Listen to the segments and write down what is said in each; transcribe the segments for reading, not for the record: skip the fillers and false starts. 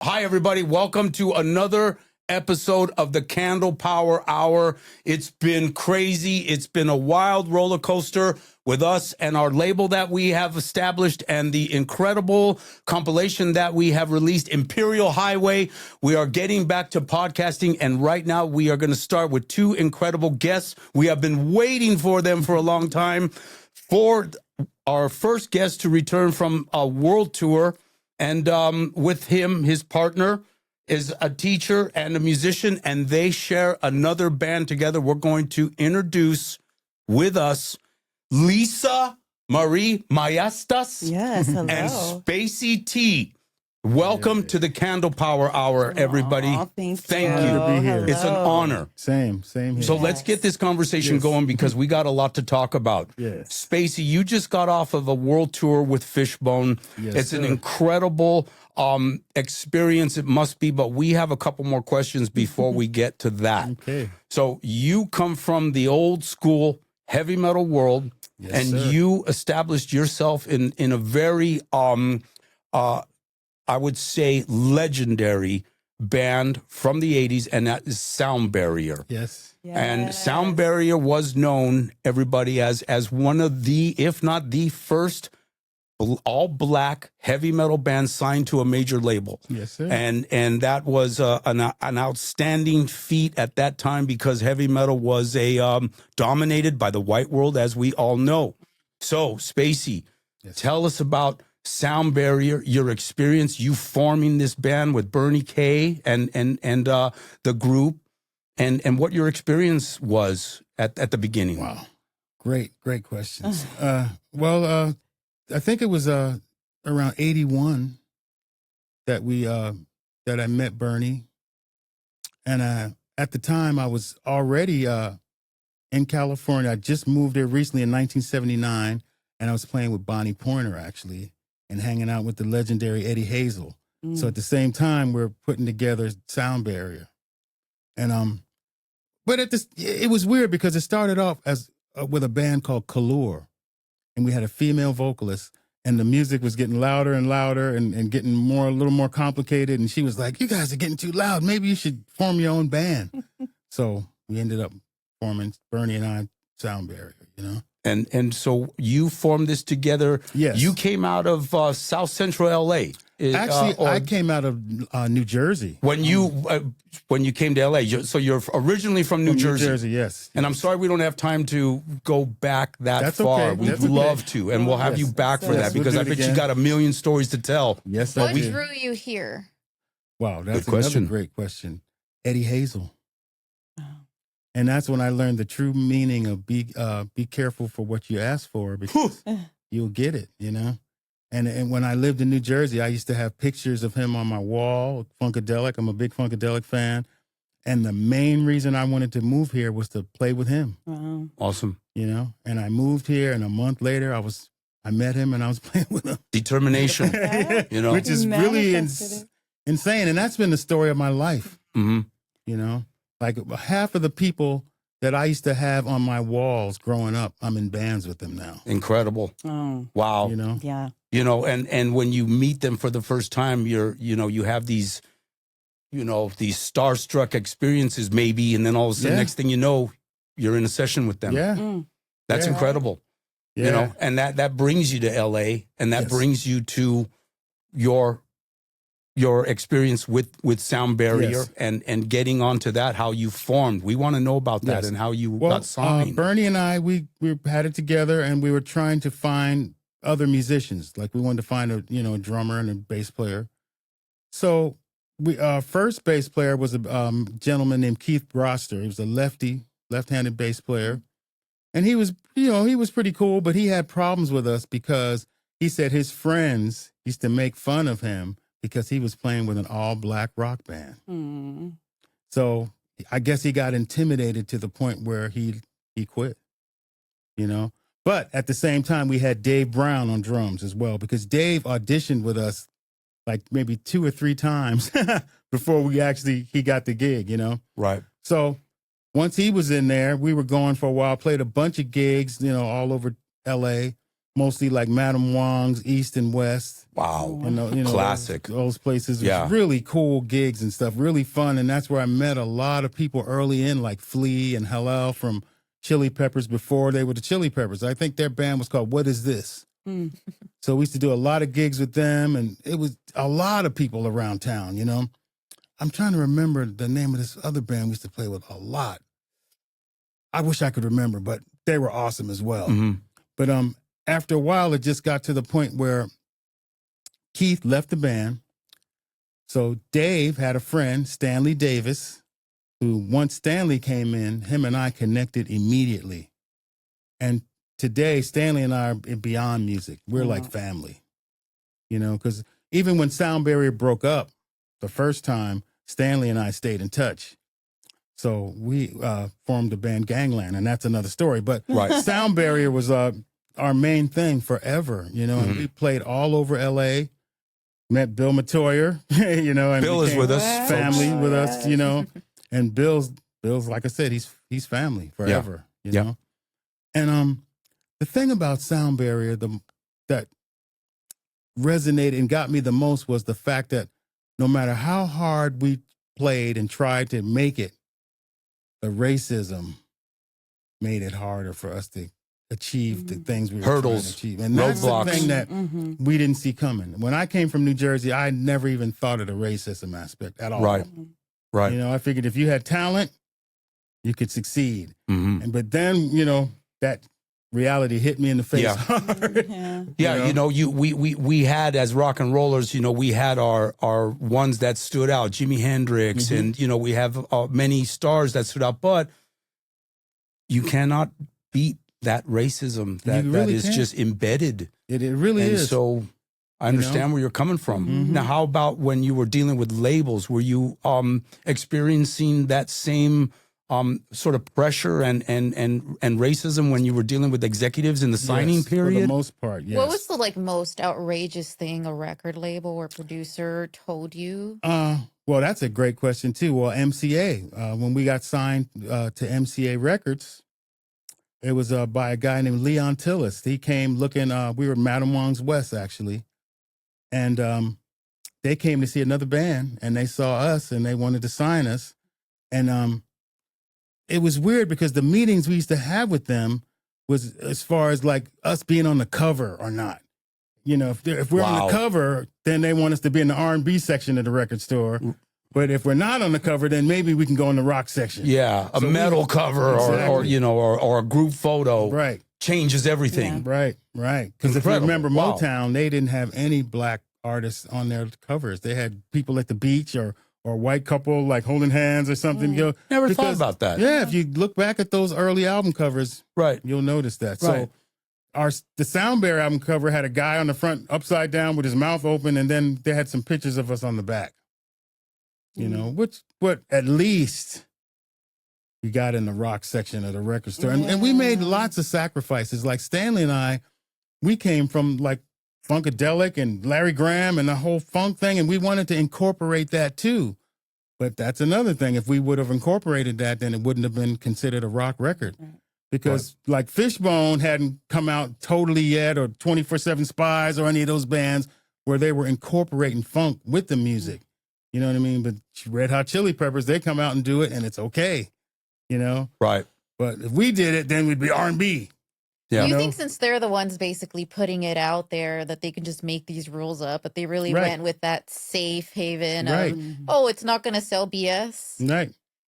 Hi, everybody. Welcome to another episode of the Candlepower Hour. It's been crazy. It's been a wild roller coaster with us and our label that we have established and the incredible compilation that we have released, Imperial Highway. We are getting back to podcasting, and right now we are going to start with two incredible guests. We have been waiting for them for a long time. For our first guest to return from a world tour, and with him, his partner is a teacher and a musician, and they share another band together. We're going to introduce with us Lisa Marie Maestas Yes, hello. and Spacey T. Welcome to the Candlepower Hour, everybody. Thank you. To be here. It's an honor. Same here. So let's get this conversation going because we got a lot to talk about. Yes. Spacey, you just got off of a world tour with Fishbone. Yes, it's an sir. incredible experience, it must be, but we have a couple more questions before we get to that. Okay. So you come from the old school heavy metal world, Yes, and sir. you established yourself in a very I would say legendary band from the 80s, and that is Sound Barrier. Yes. And Sound Barrier was known, everybody, as one of the, if not the first, all black heavy metal band signed to a major label. Yes, sir. And that was an outstanding feat at that time because heavy metal was dominated by the white world, as we all know. So, Spacey, tell us about Sound Barrier, your experience, you forming this band with Bernie K and the group, and what your experience was at the beginning. Wow. Great questions. I think it was around 81 that that I met Bernie. And at the time I was already in California. I just moved there recently in 1979, and I was playing with Bonnie Pointer actually, and hanging out with the legendary Eddie Hazel. So at the same time, we're putting together Sound Barrier. And but it was weird because it started off as with a band called Callure, and we had a female vocalist, and the music was getting louder and louder and getting a little more complicated. And she was like, "You guys are getting too loud. Maybe you should form your own band." So we ended up forming, Bernie and I, Sound Barrier, you know? And so you formed this together. Yes. You came out of South Central LA. Actually, I came out of New Jersey. When you came to LA. So you're originally from New Jersey. New Jersey, yes. And I'm sorry we don't have time to go back that far. Okay. We'd That's okay. love to, and we'll have you back for that because we'll I do it bet you again. got a million stories to tell. Yes, What I do. drew you here? Wow, that's Good question. another great question. Eddie Hazel. And that's when I learned the true meaning of be careful for what you ask for, because you'll get it, you know? And when I lived in New Jersey, I used to have pictures of him on my wall, Funkadelic. I'm a big Funkadelic fan. And the main reason I wanted to move here was to play with him. Wow. Awesome. You know? And I moved here, and a month later I met him and I was playing with him. Determination. You know? Which is really insane. And that's been the story of my life. Mm-hmm. You know? Like half of the people that I used to have on my walls growing up, I'm in bands with them now. Incredible. Oh, Wow. You know? yeah. You know, and when you meet them for the first time, you have these, these starstruck experiences maybe, and then all of a sudden, next thing you know, you're in a session with them. Yeah. That's Yeah. incredible. Yeah. You know, and that brings you to LA, and that brings you to your experience with Sound Barrier, and getting onto that, how you formed. We want to know about that and how you got signed. Bernie and I, we had it together, and we were trying to find other musicians. Like we wanted to find a drummer and a bass player. So our first bass player was a gentleman named Keith Broster. He was a left-handed bass player. And he was pretty cool, but he had problems with us because he said his friends used to make fun of him because he was playing with an all-black rock band. So I guess he got intimidated to the point where he quit, you know? But at the same time, we had Dave Brown on drums as well, because Dave auditioned with us like maybe 2 or 3 times before he got the gig, you know? Right. So once he was in there, we were going for a while, played a bunch of gigs, all over LA. mostly like Madam Wong's, East and West. Wow. Classic. Those places. Yeah. Was really cool gigs and stuff, really fun. And that's where I met a lot of people early in, like Flea and Hillel from Chili Peppers before they were the Chili Peppers. I think their band was called What Is This? So we used to do a lot of gigs with them, and it was a lot of people around town, I'm trying to remember the name of this other band we used to play with a lot. I wish I could remember, but they were awesome as well. But after a while, it just got to the point where Keith left the band. So Dave had a friend, Stanley Davis, who once Stanley came in, him and I connected immediately. And today, Stanley and I are beyond music. We're like family, because even when Sound Barrier broke up the first time, Stanley and I stayed in touch. So we formed the band Gangland, and that's another story. But Sound Barrier was our main thing forever, and we played all over L.A., met Bill Matoyer, and Bill is with us. Family with us, and Bill's, like I said, he's family forever, you know? And the thing about Sound Barrier that resonated and got me the most was the fact that no matter how hard we played and tried to make it, the racism made it harder for us to achieve the things we were trying to achieve. And that's the thing that we didn't see coming. When I came from New Jersey, I never even thought of the racism aspect at all. Right. I figured if you had talent, you could succeed. But then, that reality hit me in the face hard. We had, as rock and rollers, we had our ones that stood out, Jimi Hendrix, and we have many stars that stood out, but you cannot beat that racism that is just embedded. It really is. So I understand where you're coming from. Now, how about when you were dealing with labels? Were you experiencing that same sort of pressure and racism when you were dealing with executives in the signing period? For the most part, yes. What was the most outrageous thing a record label or producer told you? Well, that's a great question too. Well, MCA, when we got signed to MCA Records, it was by a guy named Leon Tillis. He came looking, we were Madam Wong's West actually, and they came to see another band, and they saw us, and they wanted to sign us, and it was weird because the meetings we used to have with them was as far as like us being on the cover or not. If we're on the cover, then they want us to be in the R&B section of the record store. But if we're not on the cover, then maybe we can go in the rock section. Yeah, a metal cover or a group photo changes everything. Right. Because if you remember Motown, they didn't have any black artists on their covers. They had people at the beach or a white couple like holding hands or something. Never thought about that. Yeah, if you look back at those early album covers, you'll notice that. So the Sound Barrier album cover had a guy on the front upside down with his mouth open, and then they had some pictures of us on the back. But at least we got in the rock section of the record store. And we made lots of sacrifices. Like Stanley and I, we came from like Funkadelic and Larry Graham and the whole funk thing, and we wanted to incorporate that too. But that's another thing. If we would have incorporated that, then it wouldn't have been considered a rock record. Because like Fishbone hadn't come out totally yet, or 24/7 Spies or any of those bands where they were incorporating funk with the music. You know what I mean? But Red Hot Chili Peppers, they come out and do it, and it's okay. Right. But if we did it, then we'd be R&B. Yeah. You think since they're the ones basically putting it out there that they can just make these rules up, but they really went with that safe haven of, it's not going to sell BS.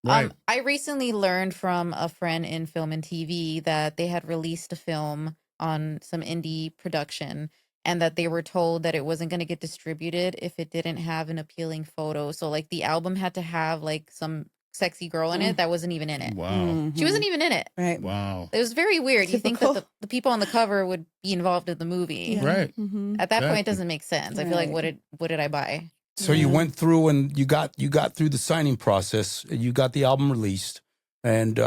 Right. I recently learned from a friend in film and TV that they had released a film on some indie production, and that they were told that it wasn't going to get distributed if it didn't have an appealing photo. So like the album had to have like some sexy girl in it that wasn't even in it. Wow. She wasn't even in it. Right. Wow. It was very weird. You think that the people on the cover would be involved in the movie. Yeah. Right. At that point, it doesn't make sense. I feel like, what did I buy? So you went through and you got through the signing process. You got the album released, and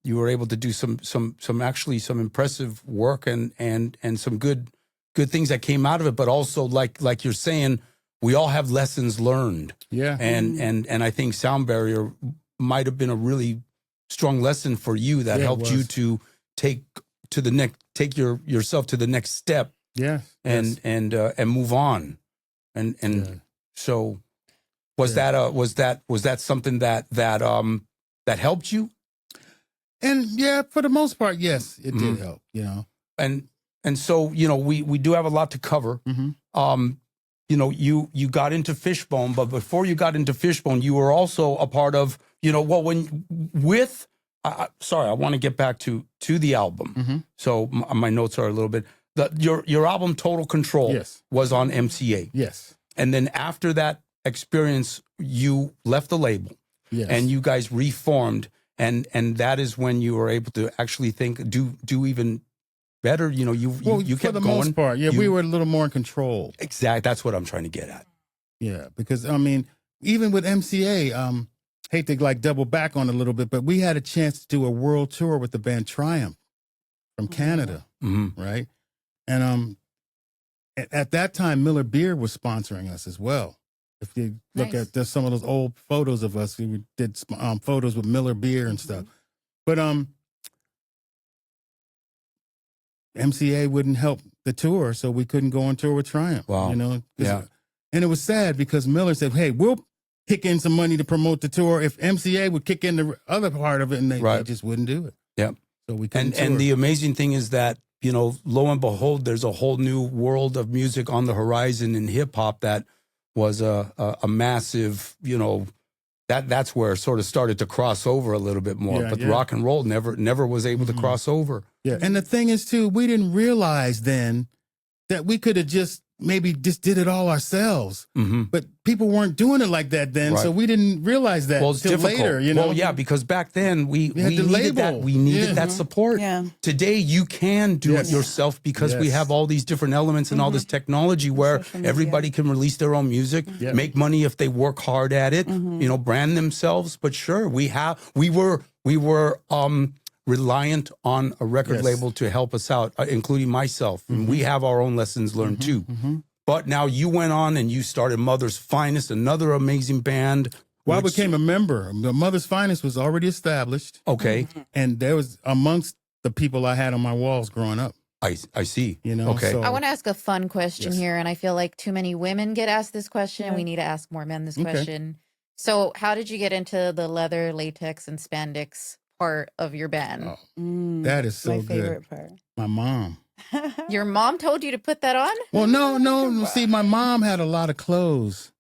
you were able to do some impressive work and some good things that came out of it. But also, like you're saying, we all have lessons learned. Yeah. And I think Sound Barrier might have been a really strong lesson for you that helped you to take to the take yourself to the next step and move on. And so was that something that helped you? And yeah, for the most part, yes, it did help, you know. And so, you know, we do have a lot to cover. You know, you got into Fishbone, but before you got into Fishbone, you were also a part of, you know, sorry, I want to get back to the album. So my notes are a little bit. Your album Total Control was on MCA. Yes. And then after that experience, you left the label and you guys reformed. And that is when you were able to actually do even better. You know, you kept for the going. most part, we were a little more in control. Exactly. That's what I'm trying to get at. Yeah, because I mean, even with MCA, hate to like double back on it a little bit, but we had a chance to do a world tour with the band Triumph from Canada, right? And at that time, Miller Beer was sponsoring us as well. If you look at some of those old photos of us, we did photos with Miller Beer and stuff. But MCA wouldn't help the tour, so we couldn't go on tour with Triumph. Wow. You know? Yeah. And it was sad because Miller said, hey, we'll kick in some money to promote the tour if MCA would kick in the other part of it, and they just wouldn't do it. Yeah. So we couldn't tour. And the amazing thing is that, you know, lo and behold, there's a whole new world of music on the horizon in hip hop that was a massive, you know, that's where it sort of started to cross over a little bit more. But rock and roll never was able to cross over. Yeah. And the thing is, too, we didn't realize then that we could have just did it all ourselves. But people weren't doing it like that then, so we didn't realize that until later, you know? Well, yeah, because back then we needed that. We needed that support. Yeah. Today you can do it yourself because we have all these different elements and all this technology where everybody can release their own music, make money if they work hard at it, you know, brand themselves. But sure, we were reliant on a record label to help us out, including myself. And we have our own lessons learned too. But now you went on and you started Mother's Finest, another amazing band. Well, I became a member. The Mother's Finest was already established. Okay. And there was amongst the people I had on my walls growing up. I see. You know, okay. so, I want to ask a fun question here, and I feel like too many women get asked this question, and we need to ask more men this question. So how did you get into the leather, latex, and spandex part of your band? Oh, that is so my good. favorite part. My mom. Your mom told you to put that on? Well, no. See, my mom had a lot of clothes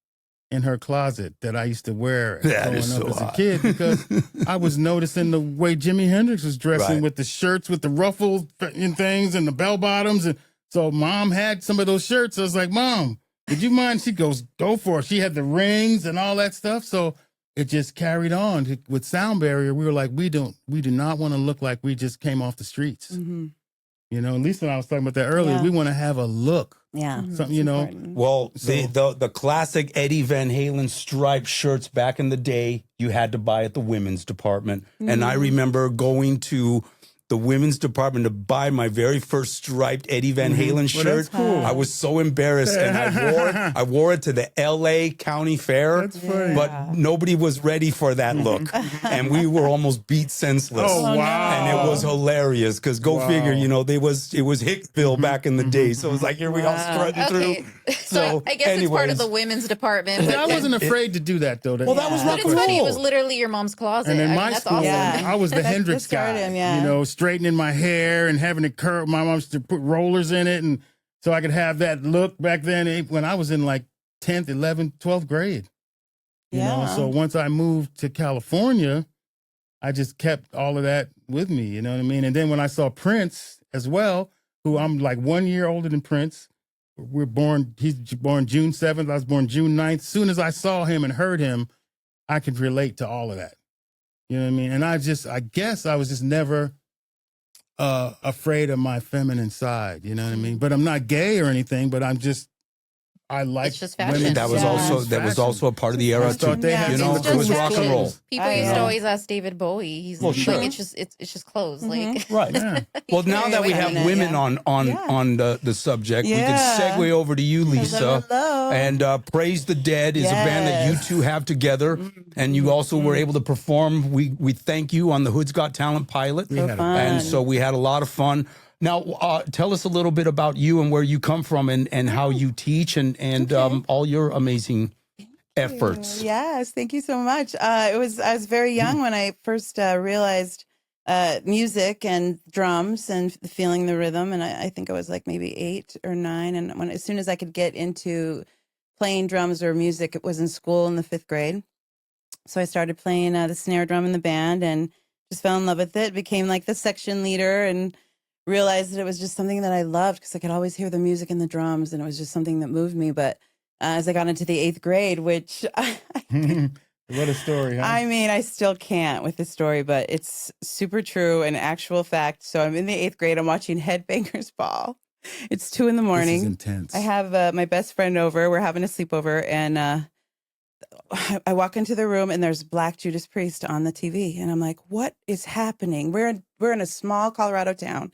in her closet that I used to wear growing up as a kid because I was noticing the way Jimi Hendrix was dressing with the shirts with the ruffles and things and the bell bottoms. And so Mom had some of those shirts. I was like, Mom, would you mind? She goes, go for it. She had the rings and all that stuff. So it just carried on with Sound Barrier. We were like, we do not want to look like we just came off the streets. You know, Lisa and I was talking about that earlier. Yeah. We want to have a look. Yeah. Something, you know. Important. Well, the classic Eddie Van Halen striped shirts back in the day, you had to buy at the women's department. And I remember going to the women's department to buy my very first striped Eddie Van Halen shirt. That's cool. I was so embarrassed, and I wore it to the L.A. County Fair. That's funny. But nobody was ready for that look, and we were almost beat senseless. Oh, wow. And it was hilarious because go figure, you know, it was Hicksville back in the day, so it was like here we all strutting Okay. through. So I guess it's part of the women's department. I wasn't afraid to do that though. Well, that was But rock it's and funny. It roll. was literally your mom's closet. And in I mean, my that's school, awesome. I was the Hendrix guy. started him, yeah. You know, straightening my hair and having it curl. My mom used to put rollers in it, and so I could have that look back then when I was in like 10th, 11th, 12th grade. You know, so once I moved to California, I just kept all of that with me. You know what I mean? And then when I saw Prince as well, who I'm like 1 year older than Prince. He's born June 7th. I was born June 9th. As soon as I saw him and heard him, I could relate to all of that. You know what I mean? And I guess I was just never afraid of my feminine side. You know what I mean? But I'm not gay or anything, but I like It's just fashion. women. That was also a part of the era I too. thought they had You know, It's it was just rock and fashion. roll. People used to always ask David Bowie. He's Well, like, sure. it's just clothes. Like, Right. Yeah. Well, now that we have women on the subject, we can segue over to you, Lisa. Hello. And Praise the Dead is a band that you two have together, and you also were able to perform. We thank you on the Hood's Got Talent pilot, We had a- and so we had a lot of fun. Now, tell us a little bit about you and where you come from and how you teach and all your amazing efforts. Yes, thank you so much. I was very young when I first realized music and drums and feeling the rhythm, and I think I was like maybe 8 or 9. And as soon as I could get into playing drums or music, it was in school in the 5th grade. So I started playing the snare drum in the band and just fell in love with it. Became like the section leader and realized that it was just something that I loved because I could always hear the music and the drums, and it was just something that moved me. But as I got into the 8th grade, which What a story, huh? I mean, I still can't with the story, but it's super true and actual fact. So I'm in the 8th grade. I'm watching Headbangers Ball. It's 2 a.m. This is intense. I have my best friend over. We're having a sleepover, and I walk into the room, and there's Black Judas Priest on the TV, and I'm like, "What is happening?" We're in a small Colorado town.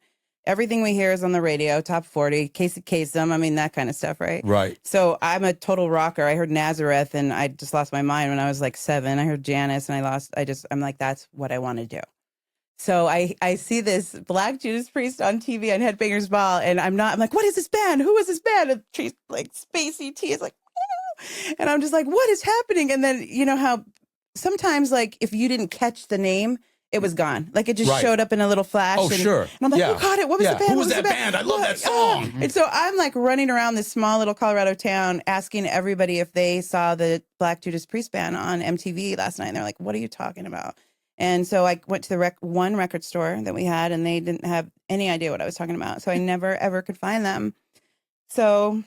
Everything we hear is on the radio, top 40, Casey Kasem, I mean, that kind of stuff, right? Right. So I'm a total rocker. I heard Nazareth, and I just lost my mind when I was like 7. I heard Janice, and I'm like, that's what I want to do. So I see this Black Judas Priest on TV on Headbangers Ball, and I'm like, what is this band? Who is this band? And like Spacey T is like, "Woo!" And I'm just like, what is happening? And then, you know how sometimes, like, if you didn't catch the name, it was gone. Like, it just showed up in a little flash. Oh, sure. And I'm like, who caught it? What was the band? Who was that band? I love that song. And so I'm like running around this small little Colorado town asking everybody if they saw the Black Judas Priest band on MTV last night. And they're like, what are you talking about? And so I went to the one record store that we had, and they didn't have any idea what I was talking about. So I never, ever could find them. So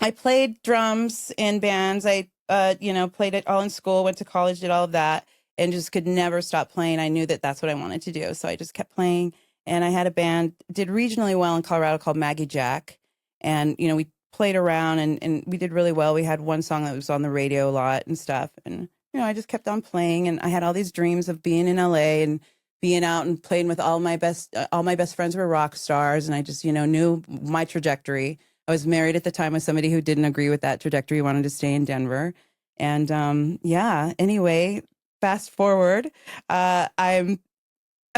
I played drums in bands. I, played it all in school, went to college, did all of that, and just could never stop playing. I knew that that's what I wanted to do. So I just kept playing. And I had a band, did regionally well in Colorado called Maggie Jack. And, we played around and we did really well. We had one song that was on the radio a lot and stuff. And, I just kept on playing. And I had all these dreams of being in LA and being out and playing with all my best friends were rock stars. And I just, knew my trajectory. I was married at the time with somebody who didn't agree with that trajectory, wanted to stay in Denver. And anyway, fast forward, I'm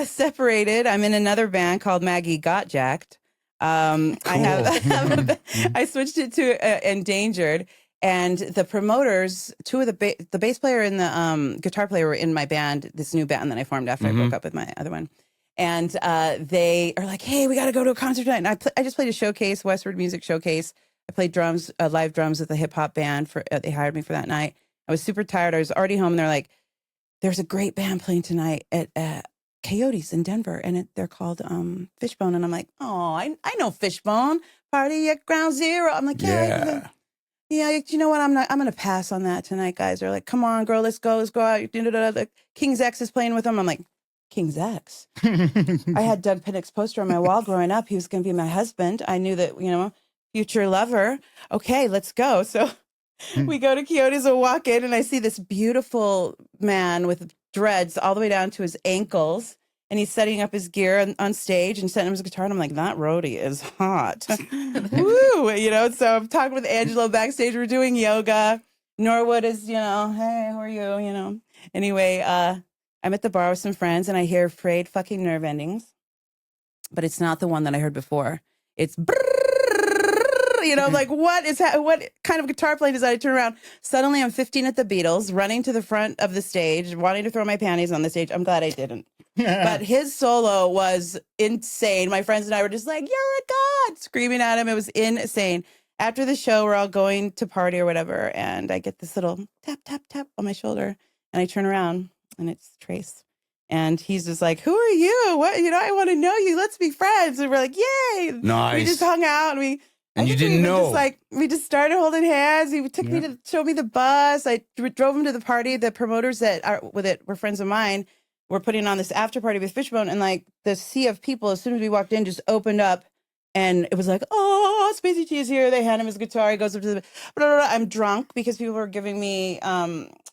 separated. I'm in another band called Maggie Got Jacked. Cool. I switched it to Endangered, and the promoters, two of the bass player and the guitar player were in my band, this new band that I formed after I broke up with my other one. And they are like, hey, we got to go to a concert tonight. And I just played a showcase, Westward Music Showcase. I played drums, live drums with a hip hop band. They hired me for that night. I was super tired. I was already home, and they're like, there's a great band playing tonight at Coyotes in Denver, and they're called Fishbone. And I'm like, oh, I know Fishbone. Party at Ground Zero. I'm like, yeah. You know what? I'm going to pass on that tonight, guys. They're like, come on, girl, let's go out. King's X is playing with them. I'm like, King's X. I had Doug Pinnick's poster on my wall growing up. He was going to be my husband. I knew that, future lover. Okay, let's go. So we go to Coyotes and walk in, and I see this beautiful man with dreads all the way down to his ankles. And he's setting up his gear on stage and setting up his guitar. And I'm like, that roadie is hot. Woo! So I'm talking with Angelo backstage. We're doing yoga. Norwood is, hey, how are you? Anyway, I'm at the bar with some friends, and I hear Frayed Fucking Nerve Endings. But it's not the one that I heard before. It's like, what kind of guitar playing is that? I turn around. Suddenly I'm 15 at the Beatles, running to the front of the stage, wanting to throw my panties on the stage. I'm glad I didn't. But his solo was insane. My friends and I were just like, you're a god, screaming at him. It was insane. After the show, we're all going to party or whatever, and I get this little tap, tap, tap on my shoulder, and I turn around, and it's Trace. And he's just like, who are you? What? I want to know you. Let's be friends. And we're like, yay. Nice. We just hung out, and you didn't know. We just started holding hands. He took me to show me the bus. I drove him to the party. The promoters that were friends of mine were putting on this after party with Fishbone, and like the sea of people, as soon as we walked in, just opened up, and it was like, oh, Spacey T is here. They hand him his guitar. He goes up to the. I'm drunk because people were giving me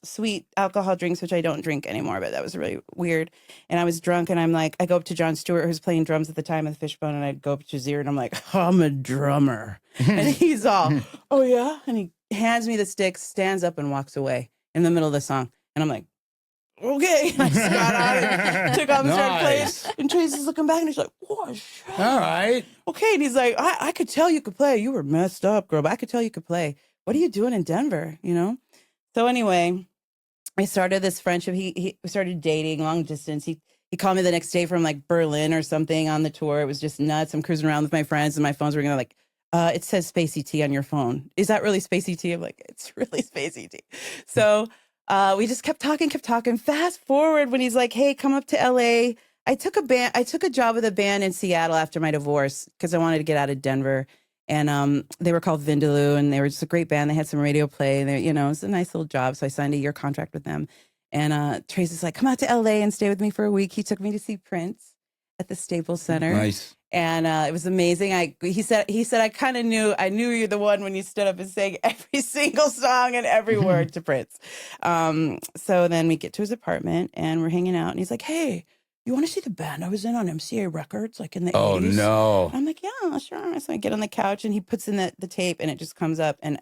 sweet alcohol drinks, which I don't drink anymore, but that was really weird. And I was drunk, and I'm like, I go up to John Stewart, who's playing drums at the time with Fishbone, and I go up to his ear, and I'm like, I'm a drummer. And he's all, oh yeah? And he hands me the sticks, stands up, and walks away in the middle of the song. And I'm like, okay. I just got out and took off and started playing. Nice. And Tracy's looking back and he's like, oh, shit. All right. Okay. And he's like, I could tell you could play. You were messed up, girl, but I could tell you could play. What are you doing in Denver? You know? So anyway, we started this friendship. We started dating long distance. He called me the next day from like Berlin or something on the tour. It was just nuts. I'm cruising around with my friends and my phone's ringing. Like, it says Spacey T on your phone. Is that really Spacey T? I'm like, it's really Spacey T. So we just kept talking. Fast forward when he's like, hey, come up to LA. I took a job with a band in Seattle after my divorce because I wanted to get out of Denver. And they were called Vindaloo, and they were just a great band. They had some radio play. And it was a nice little job. So I signed a year contract with them. And Tracy's like, come out to LA and stay with me for a week. He took me to see Prince at the Staples Center. Nice. And it was amazing. He said, I kind of knew you're the one when you stood up and sang every single song and every word to Prince. So then we get to his apartment and we're hanging out, and he's like, hey, you want to see the band I was in on MCA Records, like in the 80s? Oh, no. I'm like, yeah, sure. So I get on the couch and he puts in the tape and it just comes up, and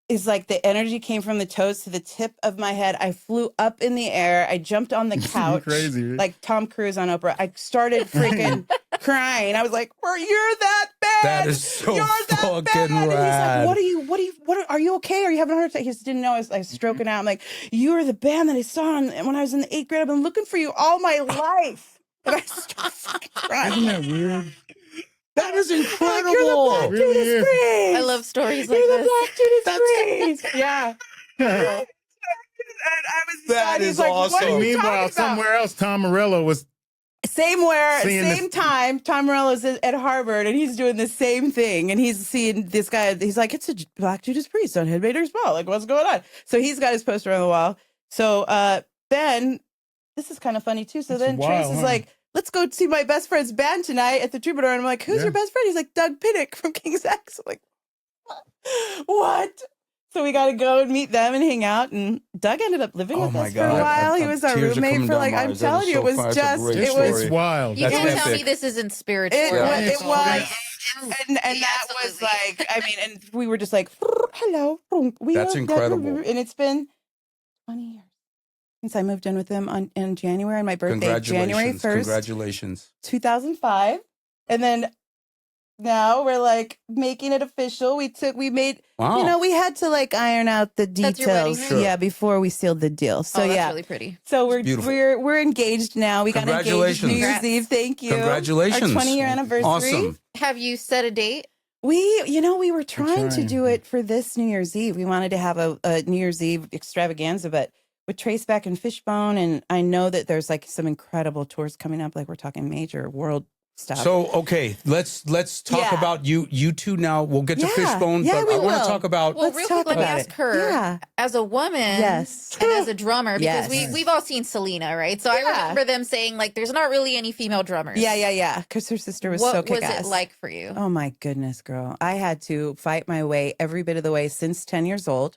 is like the energy came from the toes to the tip of my head. I flew up in the air. I jumped on the couch. Crazy, right? Like Tom Cruise on Oprah. I started freaking crying. I was like, you're that bad. That is so You're that fucking bad. And he's rad. like, are you okay? Are you having a heart attack? He just didn't know. I was stroking out. I'm like, you are the band that I saw when I was in the 8th grade. I've been looking for you all my life. And I started fucking crying. Isn't that weird? That is incredible. You're the Black Really Judas is. Priest. I love stories You're like the this. Black Judas Priest. Yeah. And I was That he's is like, awesome. What are you Meanwhile, talking about? somewhere else, Tom Morello was Same Seeing time, Tom Morello's at Harvard, and he's doing the same thing. And he's seeing this guy. He's like, it's a Black Judas Priest on Headbaiters Ball. Like, what's going on? So he's got his poster on the wall. So then, this is kind of funny too. So That's then wild, Trace is huh? like, let's go see my best friend's band tonight at the Troubadour. And I'm like, who's Yeah. your best friend? He's like, Doug Pinnick from King's X. I'm like, what? So we got to go and meet them and hang out. And Doug ended up living Oh with my us for a God. while. He I'm- was our tears are roommate coming for down like, my I'm eyes. That telling is you, it so was fun. It's a just, great it story. was, it's wild. You That's can't tell epic. me this isn't spiritual. it Yeah. was, and that was Absolutely. like, I mean, and we were just like, hello. That's incredible. And it's been 20 years since I moved in with them in January, on my birthday, January 1st. Congratulations. 2005. And then now we're like making it official. We made, Wow. we had to like iron out the That's your wedding details. ring? Yeah, before we sealed the deal. So Oh, that's yeah. really pretty. So we're beautiful. we're engaged now. We got engaged New Congratulations. Year's Congrats. Eve. Thank you. Congratulations. Our 20-year anniversary. Awesome. Have you set a date? We were trying to trying. do it for this New Year's Eve. We wanted to have a New Year's Eve extravaganza, but with Trace back in Fishbone, and I know that there's like some incredible tours coming up. Like we're talking major world stuff. So, okay, let's talk Yeah. about you two now. We'll get to Yeah. Fishbone, Yeah, but we I want to will. talk about Well, Let's real talk quick, let me about ask it. her, Yeah. as a woman Yes. and as a drummer, because Yes. we've all seen Selena, right? So I Yeah. remember them saying, like, there's not really any female drummers. Yeah. Because her sister was What so was kick-ass. it like for you? Oh my goodness, girl. I had to fight my way every bit of the way since 10 years old.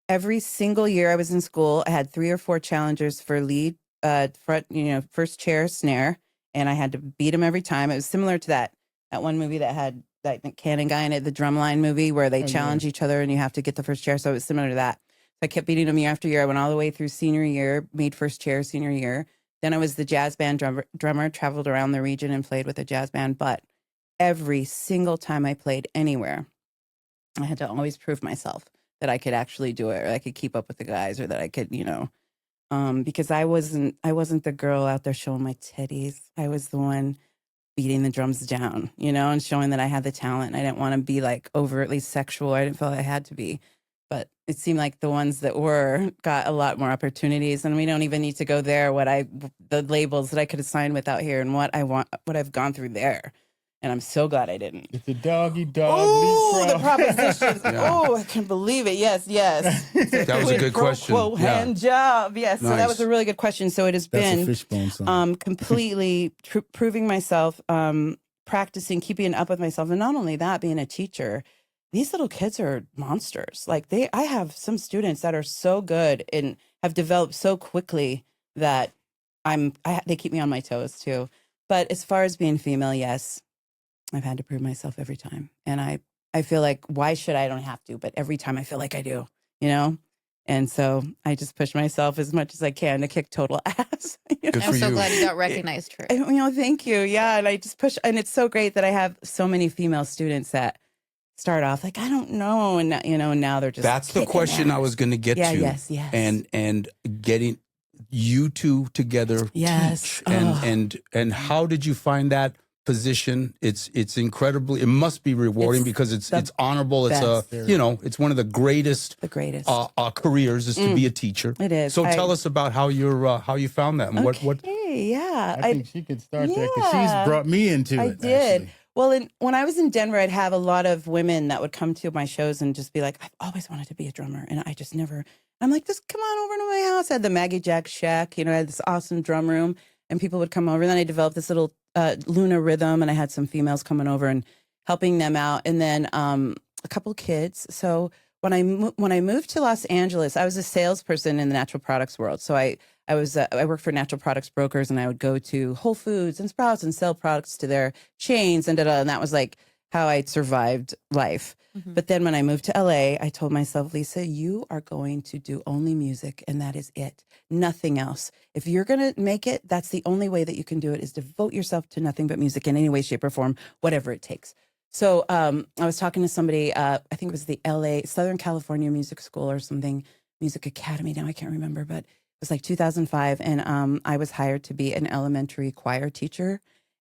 Every single year I was in school, I had 3 or 4 challengers for lead, front, first chair, snare, and I had to beat them every time. It was similar to that one movie that had that Cannon guy in it, the Drumline movie, where they Oh, challenge each other and you have to get the first chair. So it was similar to that. So I kept beating them year after year. I went all the way through senior year, made first chair senior year. Then I was the jazz band drummer, traveled around the region and played with a jazz band. But every single time I played anywhere, I had to always prove myself that I could actually do it, or I could keep up with the guys, or that I could, because I wasn't the girl out there showing my titties. I was the one beating the drums down, and showing that I had the talent. And I didn't want to be like overtly sexual. I didn't feel I had to be, but it seemed like the ones that were got a lot more opportunities. And we don't even need to go there. The labels that I could have signed with out here, and what I've gone through there. And I'm so glad I didn't. It's a doggy dog. Oh, the leapfrog. propositions. Yeah. Oh, I can't believe it. Yes. That was a good question. Quo, Yeah. hand job. Yes. So that Nice. was a really good question. So it has That's a been Fishbone song. completely proving myself, practicing, keeping up with myself. And not only that, being a teacher, these little kids are monsters. Like I have some students that are so good and have developed so quickly that they keep me on my toes too. But as far as being female, yes, I've had to prove myself every time. And I feel like, why should I don't have to? But every time I feel like I do, And so I just push myself as much as I can to kick total ass. Good I'm for so you. glad you got recognized for it. Thank you. Yeah. And I just push. And it's so great that I have so many female students that start off like, I don't know. And, now they're just. That's the kicking question ass. I was going to get Yeah, to. yes. And getting you two together Yes. teach. And how did you find that position? It's incredibly, it must be rewarding It's because it's the honorable. best. It's one of the greatest careers is to be a teacher. It is. So tell us about how you found that and what Yeah. I think she could start that because she's brought me into it. I did. Actually. Well, when I was in Denver, I'd have a lot of women that would come to my shows and just be like, I've always wanted to be a drummer. And I just never, I'm like, just come on over to my house. I had the Maggie Jack Shack, I had this awesome drum room and people would come over. And then I developed this little Luna rhythm and I had some females coming over and helping them out. And then a couple kids. So when I moved to Los Angeles, I was a salesperson in the natural products world. So I worked for natural products brokers, and I would go to Whole Foods and Sprouts and sell products to their chains and and that was like how I survived life. Mm-hmm. But then when I moved to LA, I told myself, Lisa, you are going to do only music, and that is it, nothing else. If you're going to make it, that's the only way that you can do it, is devote yourself to nothing but music in any way, shape, or form, whatever it takes. So I was talking to somebody, I think it was the LA, Southern California Music School or something, Music Academy now, I can't remember, but it was like 2005. And I was hired to be an elementary choir teacher.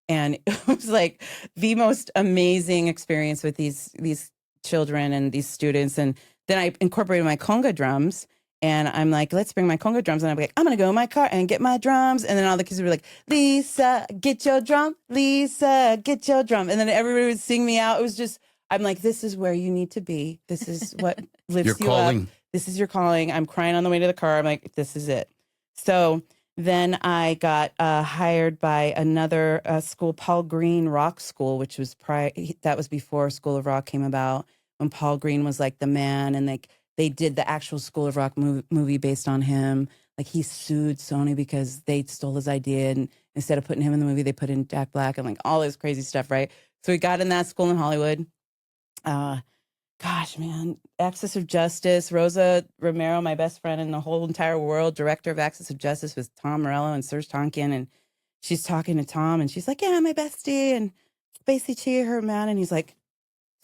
And it was like the most amazing experience with these children and these students. And then I incorporated my conga drums. And I'm like, let's bring my conga drums. And I'm like, I'm going to go in my car and get my drums. And then all the kids would be like, Lisa, get your drum. Lisa, get your drum. And then everybody would sing me out. It was just, I'm like, this is where you need to be. This is what lifts you up. This is your calling. I'm crying on the way to the car. I'm like, this is it. So then I got hired by another school, Paul Green Rock School, which was that was before School of Rock came about, when Paul Green was like the man, and they did the actual School of Rock movie based on him. Like he sued Sony because they stole his idea, and instead of putting him in the movie, they put in Jack Black and like all this crazy stuff, right? So we got in that school in Hollywood. Gosh, man, Axis of Justice, Rosa Romero, my best friend in the whole entire world, director of Axis of Justice, was Tom Morello and Serge Tonkin. And she's talking to Tom and she's like, yeah, my bestie. And Spacey T, her man. And he's like,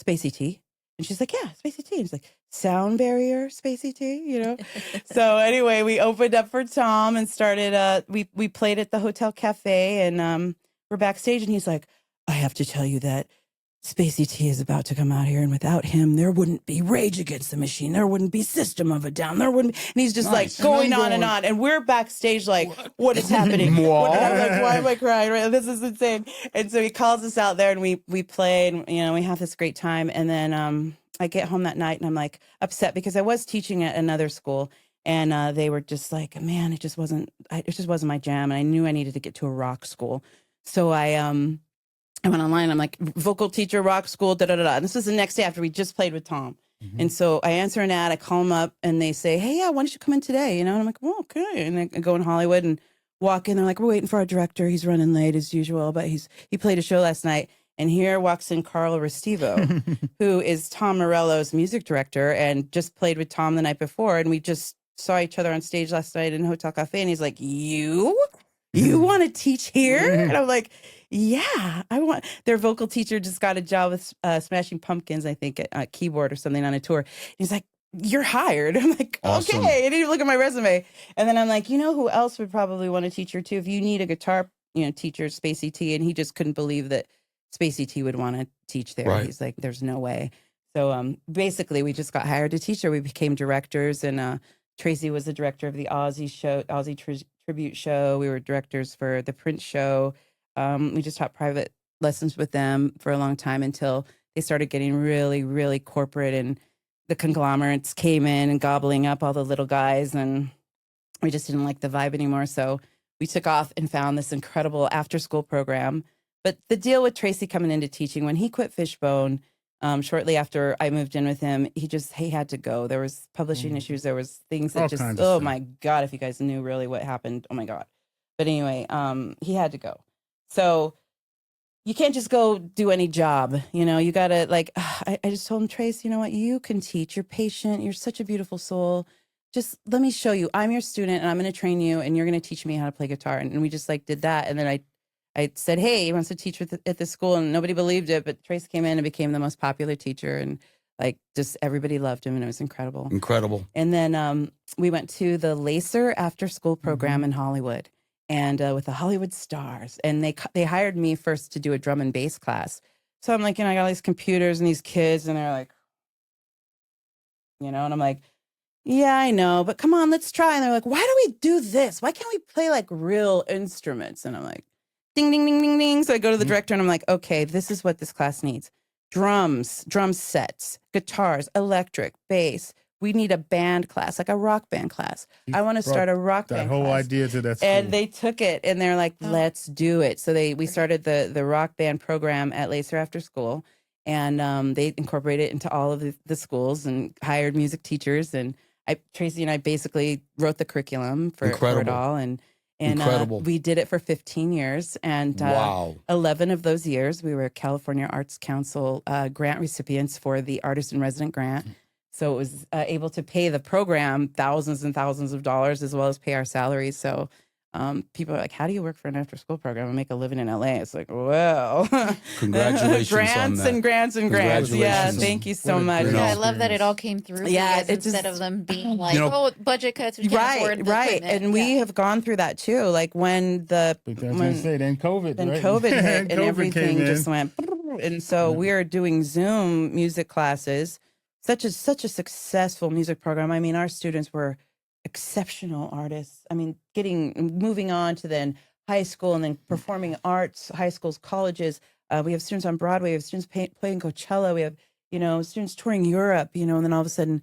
Spacey T. And she's like, yeah, Spacey T. And he's like, Sound Barrier, Spacey T, So anyway, we opened up for Tom and started, we played at the Hotel Cafe and we're backstage. And he's like, I have to tell you that Spacey T is about to come out here, and without him, there wouldn't be Rage Against the Machine. There wouldn't be System of a Down. There wouldn't be, and he's just like going on and on. And we're backstage like, what is happening? Like, why am I crying? Right? This is insane. And so he calls us out there, and we play, and we have this great time. And then I get home that night, and I'm like upset because I was teaching at another school, and they were just like, man, it just wasn't my jam, and I knew I needed to get to a rock school. So I went online. I'm like, vocal teacher, rock school, da-da-da-da. And this was the next day after we just played with Tom. Mm-hmm. And so I answer an ad. I call him up, and they say, hey, yeah, why don't you come in today? And I'm like, well, okay. And I go in Hollywood and walk in. They're like, we're waiting for our director. He's running late as usual, but he played a show last night. And here walks in Carl Restivo, who is Tom Morello's music director and just played with Tom the night before. And we just saw each other on stage last night in Hotel Cafe. And he's like, you want to teach here? And I'm like, yeah, I want. Their vocal teacher just got a job with Smashing Pumpkins, I think, at keyboard or something on a tour. He's like, you're hired. I'm like, awesome. Okay. I didn't even look at my resume. And then I'm like, who else would probably want to teach her too? If you need a guitar, teacher, Spacey T. And he just couldn't believe that Spacey T would want to teach there. Right. He's like, there's no way. So basically, we just got hired to teach her. We became directors, and Tracey was the director of the Ozzy tribute show. We were directors for the Prince show. We just taught private lessons with them for a long time until they started getting really, really corporate, and the conglomerates came in and gobbling up all the little guys, and we just didn't like the vibe anymore. So we took off and found this incredible after-school program. But the deal with Tracey coming into teaching, when he quit Fishbone, shortly after I moved in with him, he had to go. There was publishing issues. There was things that my God, if you guys knew really what happened, oh my God. But anyway, he had to go. So you can't just go do any job, you gotta I just told him, Trace, you know what, you can teach, you're patient, you're such a beautiful soul. just let me show you. I'm your student and I'm going to train you and you're going to teach me how to play guitar. And we just like did that. And then I said, hey, he wants to teach at the school, and nobody believed it. But Tracey came in and became the most popular teacher, and like just everybody loved him, and it was incredible. Incredible. And then we went to the Lacer after school program in Hollywood, and with the Hollywood stars. And they hired me first to do a drum and bass class. So I'm like, I got all these computers and these kids, and they're like, and I'm like, yeah, I know, but come on, let's try. And they're like, why do we do this? Why can't we play like real instruments? And I'm like, ding, ding, ding, ding, ding. So I go to the director and I'm like, okay, this is what this class needs. Drums, drum sets, guitars, electric, bass. We need a band class, like a rock band class. I want to start a rock band class. That whole idea to that school. And they took it and they're like, let's do it. So we started the rock band program at Lacer after school. And they incorporated it into all of the schools and hired music teachers. And Tracey and I basically wrote the curriculum for it all. And we did it for 15 years. And 11 of those years, we were California Arts Council grant recipients for the Artist in Resident grant. So it was able to pay the program thousands and thousands of dollars, as well as pay our salaries. So people are like, how do you work for an after-school program and make a living in LA? It's like, well, congratulations grants on that. and grants and grants. Yeah, thank you so much. Yeah, I love that it all came through. Yeah, instead of them being like, budget cuts. We can't afford the equipment. And we have gone through that too. Like when then COVID, then right? COVID hit and COVID everything just went. And so we are doing Zoom music classes. Such a successful music program. I mean, our students were exceptional artists. I mean, moving on to then high school and then performing arts, high schools, colleges. We have students on Broadway. We have students playing Coachella. We have, students touring Europe, and then all of a sudden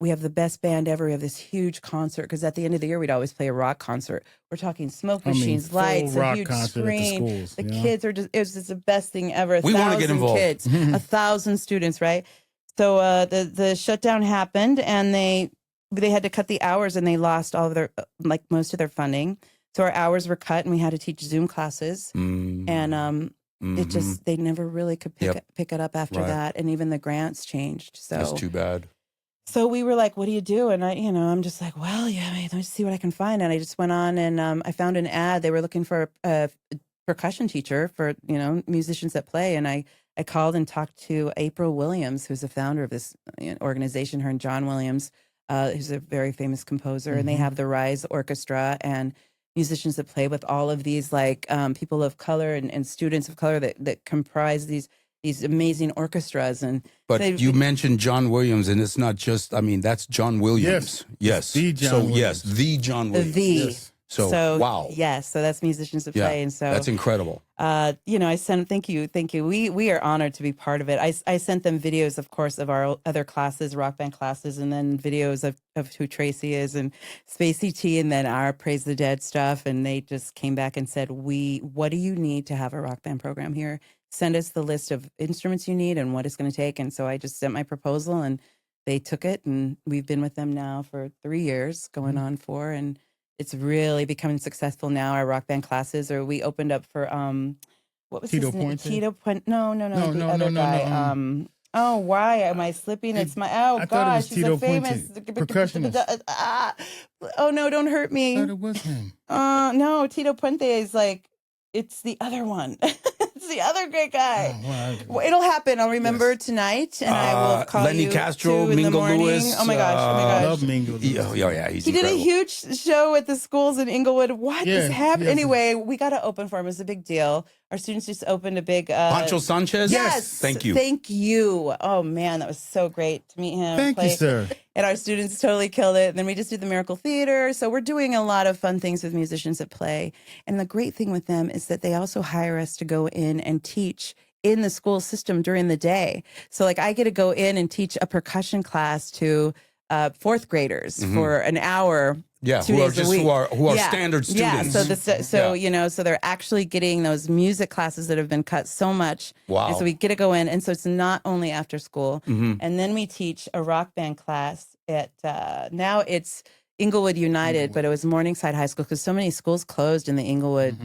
we have the best band ever. We have this huge concert because at the end of the year, we'd always play a rock concert. We're talking smoke machines, lights, a huge screen. The kids are it was just the best thing ever. We want to get involved. Kids, 1,000 students, right? So the shutdown happened, and they had to cut the hours, and they lost all of their most of their funding. So our hours were cut, and we had to teach Zoom classes. And it just they never really could pick it up after that, and even the grants changed. So that's too bad. So we were like, "What do you do?" And I'm just like, "Well, let me see what I can find." And I just went on, and I found an ad. They were looking for a percussion teacher for musicians that play, and I called and talked to April Williams, who's the founder of this organization, her and John Williams, who's a very famous composer. And they have the Rise Orchestra and musicians that play with all of these people of color and students of color that comprise these amazing orchestras. But you mentioned John Williams, and it's not just, that's John Williams. Yes. The John Williams. The John Williams. Yes. So wow. Yes. So that's musicians that play. And so that's incredible. I sent, thank you. We are honored to be part of it. I sent them videos, of course, of our other classes, rock band classes, and then videos of who Tracey is and Spacey T, and then our Praise the Dead stuff. And they just came back and said, what do you need to have a rock band program here? Send us the list of instruments you need and what it's going to take. And so I just sent my proposal, and they took it, and we've been with them now for 3 years, going on 4, and it's really becoming successful now. Our rock band classes, or we opened up for what was Tito his name? Puente? Tito Puente? No, the other guy. Oh, why am I slipping? It's my I thought it was he's Tito a famous percussionist. Oh no, don't hurt me. I thought it was him. No, Tito Puente is it's the other one. It's the other great guy. Well, it'll happen. I'll remember tonight, and I will call Lenny you Castro, 2 in the Mingo morning. Lewis. Oh my gosh! Love Mingo Lewis. Yeah, he's He did a huge show at the schools in Inglewood. What is happening? Yes. Anyway, we got to open for him. It was a big deal. Our students just opened a big... Pancho Sanchez? Yes. Thank you. Thank you. Oh, man, that was so great to meet him. Thank you, sir. And our students totally killed it. And then we just did the Miracle Theater. So we're doing a lot of fun things with musicians that play. And the great thing with them is that they also hire us to go in and teach in the school system during the day. So I get to go in and teach a percussion class to 4th graders for an hour. Yeah, 2 who are days a just week. who are standard students. Yeah, so they're actually getting those music classes that have been cut so much. Wow. And so we get to go in, and so it's not only after school. And then we teach a rock band class at now it's Inglewood United, but it was Morningside High School because so many schools closed in the Inglewood,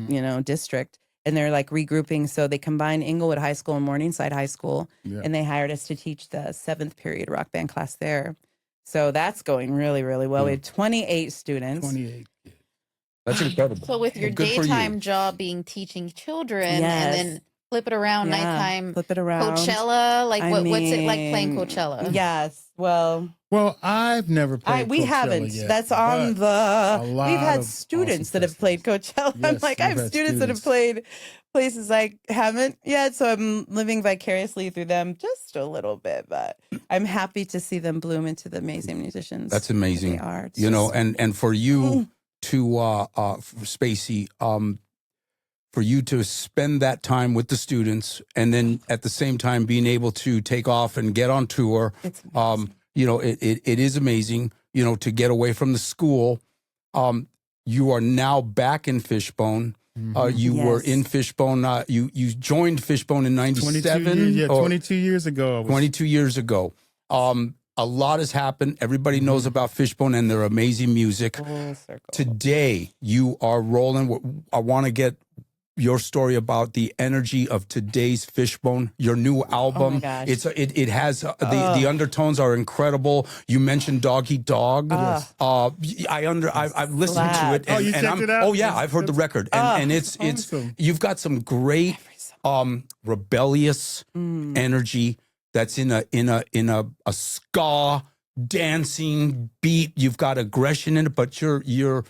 district. And they're regrouping. So they combined Inglewood High School and Morningside High School. Yeah. And they hired us to teach the 7th period rock band class there. So that's going really, really well. We had 28 students. 28. That's incredible. So with your Well, good for you. daytime job being teaching children, and Yes. then flip it around, Yeah, nighttime flip it around. Coachella, like I what's it like playing mean, Coachella? Yes. Well, Well, I've never played we Coachella haven't. yet, That's on but a the. lot We've had of students awesome that have played Coachella. I'm Yes, like, I we've have had students that have played places I haven't yet, so I'm living vicariously through them just a little bit. But I'm happy to see them bloom into the amazing musicians. That's amazing. They are. It's You know, just- and for you to for Spacey, for you to spend that time with the students, and then at the same time being able to take off and get on tour, It's amazing. you know, it is amazing. You know, to get away from the school. You are now back in Fishbone. You were Yes. in Fishbone. You joined Fishbone in 97. 22 years ago. I was, 22 years ago. A lot has happened. Everybody knows about Fishbone and their amazing music. Full circle. Today, you are rolling. I want to get your story about the energy of today's Fishbone, your new album. gosh. It has the undertones are incredible. You mentioned Dog Eat Dog. I've listened to it. Oh, you checked it out? Oh yeah, I've heard the record, and it's awesome. you've got some great rebellious energy that's in a ska dancing beat. You've got aggression in it, but you're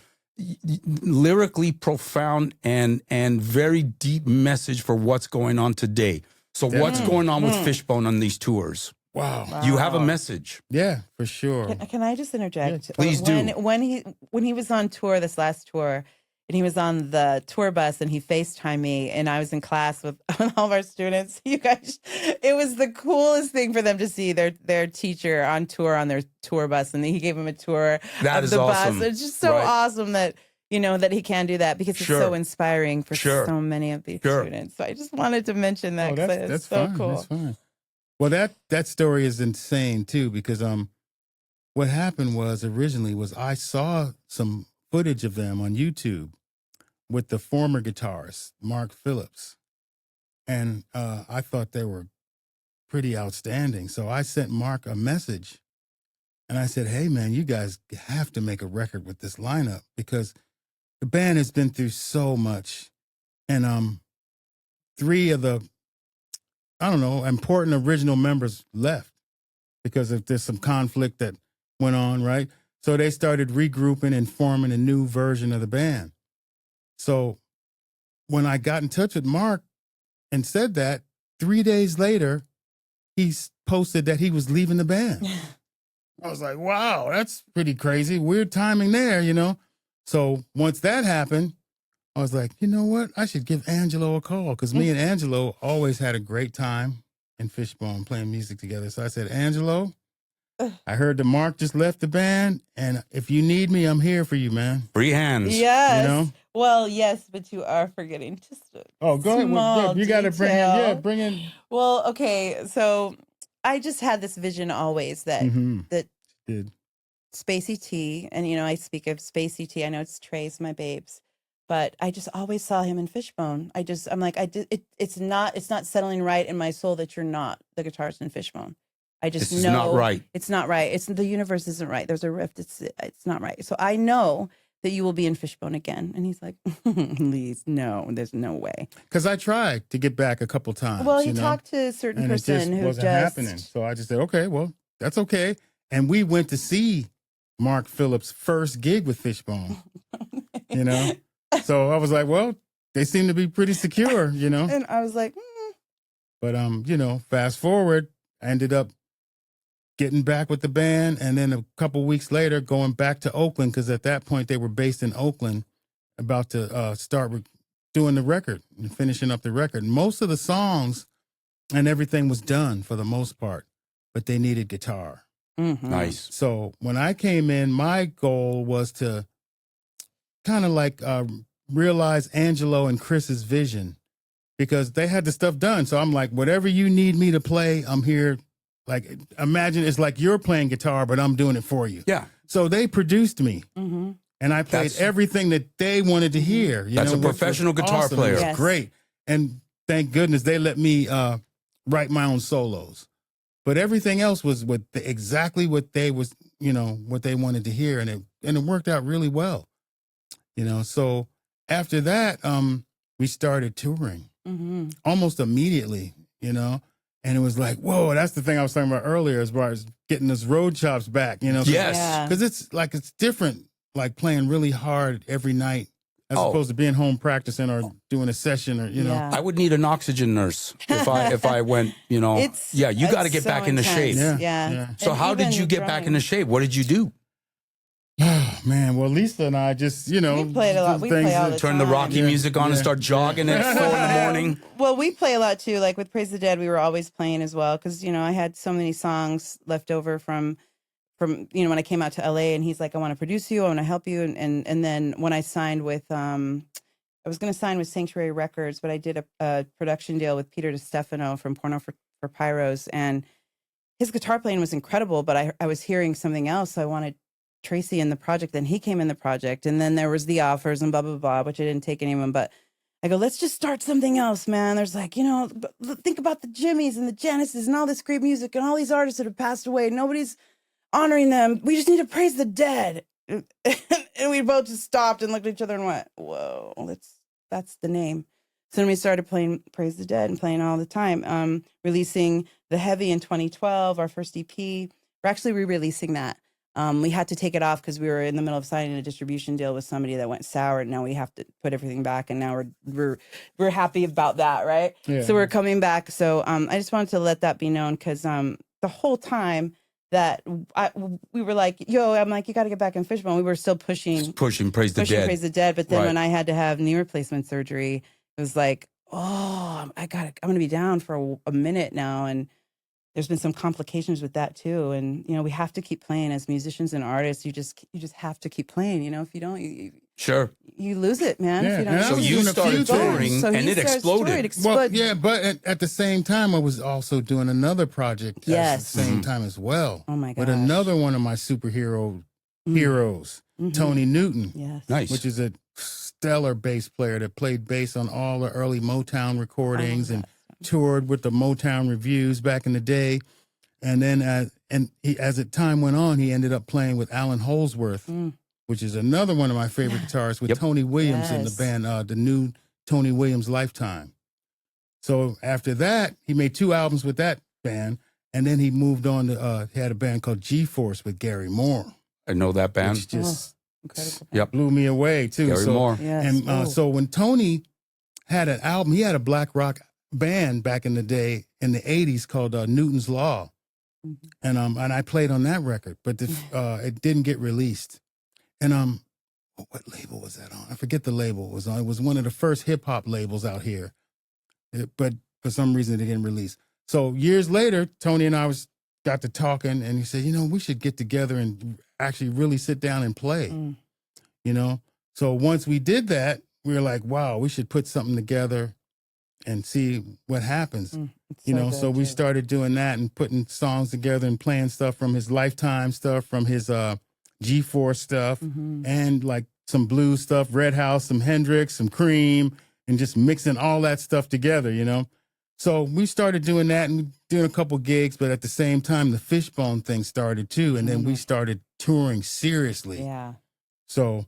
lyrically profound and very deep message for what's going on today. So what's going on with Fishbone on these tours? Wow. You have a message. Yeah, for sure. Can I just interject? Yeah, please do. When he was on tour, this last tour, and he was on the tour bus, and he FaceTimed me, and I was in class with all of our students. You guys, it was the coolest thing for them to see their teacher on tour on their tour bus, and he gave him a tour That of is the awesome. bus. It's just so Right. awesome that that he can do that, because it's Sure. so inspiring for Sure. so many of these Sure. students. So I just wanted to mention that. Oh, 'cause that's it's so fine. cool. That's fine. Well, that story is insane too, because what happened was originally was I saw some footage of them on YouTube with the former guitarist Mark Phillips, and I thought they were pretty outstanding. So I sent Mark a message, and I said, "Hey, man, you guys have to make a record with this lineup, because the band has been through so much, and three of the important original members left because there's some conflict that went on, right? So they started regrouping and forming a new version of the band. So when I got in touch with Mark and said that, 3 days later, he posted that he was leaving the band. I was like, wow, that's pretty crazy. Weird timing there. So once that happened, I was like, you know what? I should give Angelo a call, because me and Angelo always had a great time in Fishbone playing music together. So I said, Angelo, I heard that Mark just left the band, and if you need me, I'm here for you, man. Free hands. Yes. Well, yes, but you are forgetting just a Oh, go ahead. small You got to bring in. detail. Yeah, bring in. Well, okay, so I just had this vision always that that Did. Spacey T, and I speak of Spacey T. I know it's Trey's my babes, but I just always saw him in Fishbone. I'm like, it's not settling right in my soul that you're not the guitarist in Fishbone. I just This is know not right. It's not right. The universe isn't right. There's a rift. It's not right. So I know that you will be in Fishbone again. And he's like, please, no, there's no way. Because I tried to get back a couple times. Well, he talked to a certain and person it just who wasn't happening. So I just said, okay, well, that's okay. And we went to see Mark Phillips' first gig with Fishbone. So I was like, well, they seem to be pretty secure, And I was like, But fast forward, I ended up getting back with the band, and then a couple weeks later going back to Oakland, because at that point they were based in Oakland, about to start doing the record and finishing up the record. Most of the songs and everything was done for the most part, but they needed guitar. Nice. So when I came in, my goal was to kind of like realize Angelo and Chris's vision, because they had the stuff done. So I'm like, whatever you need me to play, I'm here. Like, imagine it's like you're playing guitar, but I'm doing it for you. Yeah. So they produced me, and I played everything that they wanted to hear. That's a which was professional guitar awesome. player. It was Yes. great. And thank goodness they let me write my own solos. But everything else was exactly what they what they wanted to hear, and it worked out really well. So after that, we started touring almost immediately, and it was like, whoa, that's the thing I was talking about earlier, as far as getting those road chops back, Yes. Yeah. because it's different, like playing really hard every night as opposed to being home practicing or doing a session, or Yeah. I would need an oxygen nurse if I went, you got to It's get so back into shape. intense. Yeah. Yeah. So And how did even you get back drumming. into shape? What did you do? Oh, man, well, Lisa and I just, We played a lot. did We things play all that- the Turn the time. Rocky music on and start jogging at 4 in the morning. Well, we play a lot too. Like with Praise the Dead, we were always playing as well because I had so many songs left over from when I came out to LA, and he's like, I want to produce you, I want to help you, and then when I signed with I was going to sign with Sanctuary Records, but I did a production deal with Peter DiStefano from Porno for Pyros, and his guitar playing was incredible, but I was hearing something else. So I wanted Tracey in the project. Then he came in the project, and then there was the offers and blah, blah, blah, which I didn't take any of them. But I go, let's just start something else, man. There's like, think about the Jimmys and the Genesis and all this great music and all these artists that have passed away. Nobody's honoring them. We just need to praise the dead. And we both just stopped and looked at each other and went, whoa, that's the name. So then we started playing Praise the Dead and playing all the time. Releasing The Heavy in 2012, our first EP. We're actually re-releasing that. We had to take it off because we were in the middle of signing a distribution deal with somebody that went sour. And now we have to put everything back, and now we're happy about that, right? Yeah. So we're coming back. So I just wanted to let that be known, because the whole time that we were like, I'm like, you got to get back in Fishbone. We were still pushing Praise the Dead. Praise the Dead. But then Right. when I had to have knee replacement surgery, it was like, I'm going to be down for a minute now. And there's been some complications with that too. And, we have to keep playing as musicians and artists. You just have to keep playing, if you don't, Sure. you lose it, man. Yeah, If you don't and I So was you doing a started few touring, things. So and he it starts exploded. touring, Well, yeah, but at the same time, I was also doing another project at the Yes. same time as well. Oh my With gosh. another one of my superhero heroes, Mhm. Tony Newton, Yes. Nice. which is a stellar bass player that played bass on all the early Motown recordings and toured with the Motown Reviews back in the day. And then as time went on, he ended up playing with Alan Holdsworth, which is another one of my favorite guitarists, with Yep. Tony Williams in the Yes. band, the new Tony Williams Lifetime. So after that, he made 2 albums with that band, and then he moved on to he had a band called G-Force with Gary Moore, I know that band. which just Incredible. Yep. blew me away too. Gary so, Moore. Yes. And Oh. so when Tony had an album, he had a black rock band back in the day in the 80s called Newton's Law. And I played on that record, but it didn't get released. And what label was that on? I forget the label it was on. It was one of the first hip hop labels out here, but for some reason it didn't release. So years later, Tony and I got to talking, and he said, we should get together and actually really sit down and play. So once we did that, we were like, wow, we should put something together and see what happens. It's So good, we too. started doing that and putting songs together and playing stuff from his Lifetime stuff, from his G4 stuff, and like some blues stuff, Red House, some Hendrix, some Cream, and just mixing all that stuff together, So we started doing that and doing a couple gigs, but at the same time, the Fishbone thing started too, and then we started touring seriously. Yeah. So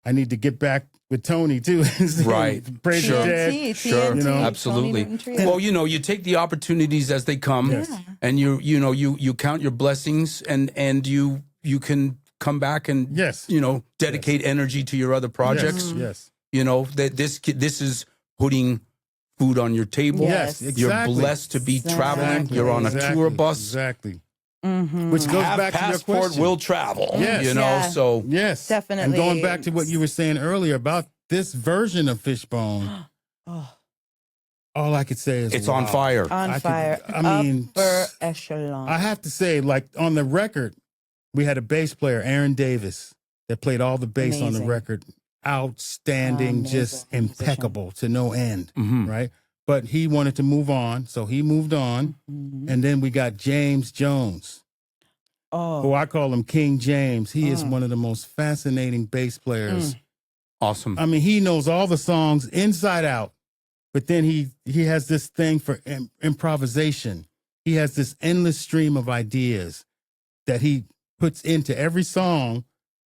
I need to get back with Tony too. Right. Praise Sure. the Dead. TNT, Sure, You know, Tony absolutely. Newton Trio. Well, you take the opportunities as they come, Yes. and you count your blessings, and you can come back and Yes. dedicate energy to your other projects. Yes. That this is putting food on your table. Yes. Yes. You're Exactly. blessed to be Exactly. traveling. You're on a tour bus. Exactly. Mhm. Which goes Have back to your passport, question. will travel. Yes. Yeah. So Yes. Definitely. And going back to what you were saying earlier about this version of Fishbone, Oh, all I could say is it's wow. on fire. on I could- fire. I mean, upper echelon. I have to say, like on the record, we had a bass player, Aaron Davis, that played all the bass on the Amazing. record. Outstanding, just Amazing impeccable to no end, Mhm. right? But he wanted to move on, so he moved on. Mhm. And then we got James Jones, who Oh, I call him King James. He is one of the most fascinating bass players. Awesome. I mean, he knows all the songs inside out, but then he has this thing for improvisation. He has this endless stream of ideas that he puts into every song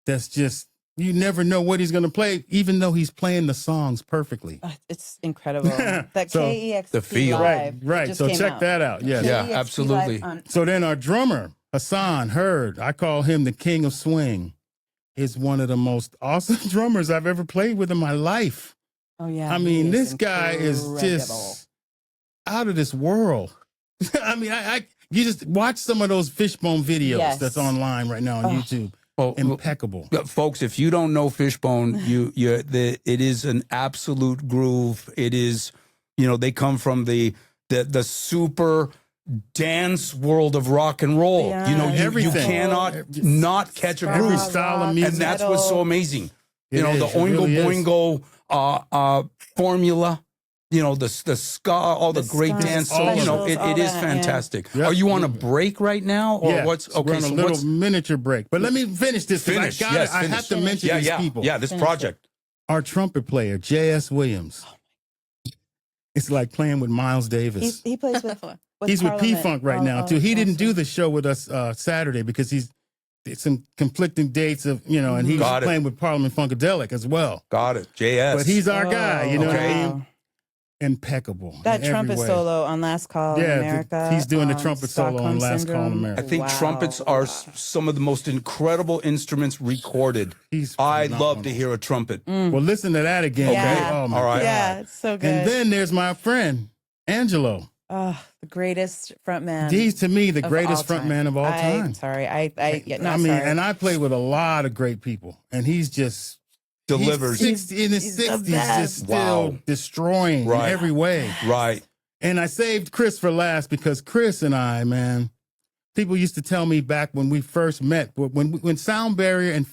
that's just, you never know what he's going to play, even though he's playing the songs perfectly. It's incredible. That So, KEXP the feel. live. Right. just So came check out. that out. Yeah. Yeah, KEXP absolutely. live on- So then our drummer, Hassan Hurd, I call him the king of swing, is one of the most awesome drummers I've ever played with in my life. Oh yeah. I he mean, is this guy is incredible. just out of this world. I mean, you just watch some of those Fishbone videos Yes. that's online right now on YouTube. Well, Impeccable. folks, if you don't know Fishbone, it is an absolute groove. It is, they come from the super dance world of rock and roll. Yeah. You Everything. cannot not catch a Every groove. style of rock, music. And that's what's so metal. amazing. It The is, it Oingo really is. Boingo formula. The ska, all the great ska dance. So specials, it all is that, yeah. fantastic. Yep. Are you on a break right now, or Yeah, what's so okay? we're on a So little what's miniature break. But let me finish this. 'Cause finish? I Yes, have finish. to mention Yeah, these yeah, people. yeah. This Finish project. Our trumpet player, J.S. Williams. It's like playing with Miles Davis. He plays with He's with Parliament. P-Funk right Oh, now, oh, too. He didn't awesome. do the show with us Saturday because he's some conflicting dates of, and he Got was it. playing with Parliament Funkadelic as well. Got it. JS. But he's our guy, you know what I Okay. mean? Impeccable. That in every trumpet way. solo on Last Call in Yeah, America. he's doing the trumpet solo on Stockholm Last Call in Syndrome. America. I think Wow. trumpets are some of the most incredible instruments recorded. He's I love phenomenal. to hear a trumpet. Well, listen to that again. Yeah. Oh, my All right. God. Yeah, it's so good. And then there's my friend, Angelo. Oh, the greatest frontman. He's, to me, the of greatest all time. frontman of all time. Sorry, And I played with a lot of great people, and he's just Delivers. He's 60, in his He's the 60s, best. just still Wow. destroying Right. in every way. Right. And I saved Chris for last because Chris and I, man, people used to tell me back when we first met, when Sound Barrier and